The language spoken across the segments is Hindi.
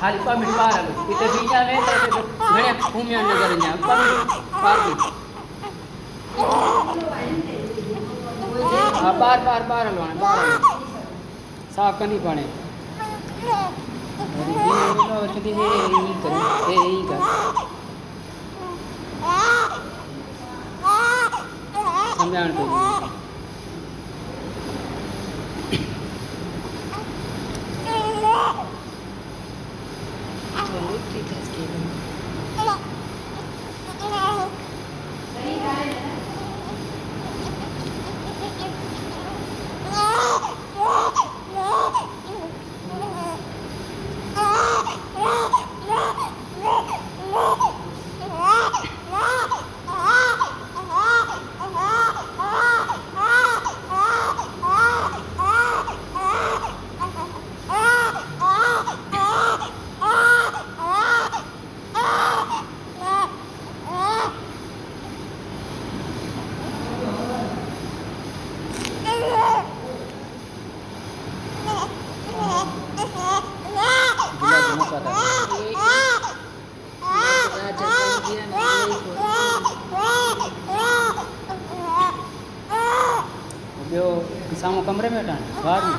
खाली 5 मिनट पार आलो इतने बीजा में तो घणे घूमिया नजर ने 5 मिनट पार भी हां पार पार पार आलो पार आलो साफ करनी पड़े अरे ये लो चली है यही कर यही कर समझाण तो सामो कमरे में बैठा बाहर में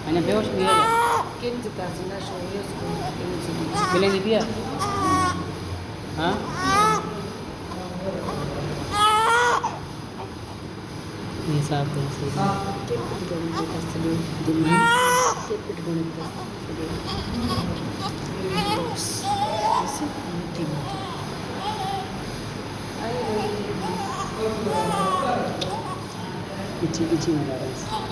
मैंने बेहोश भी है मिलेंगी पिया हाँ ये साफ तो पीछे पीछे में जा रहा है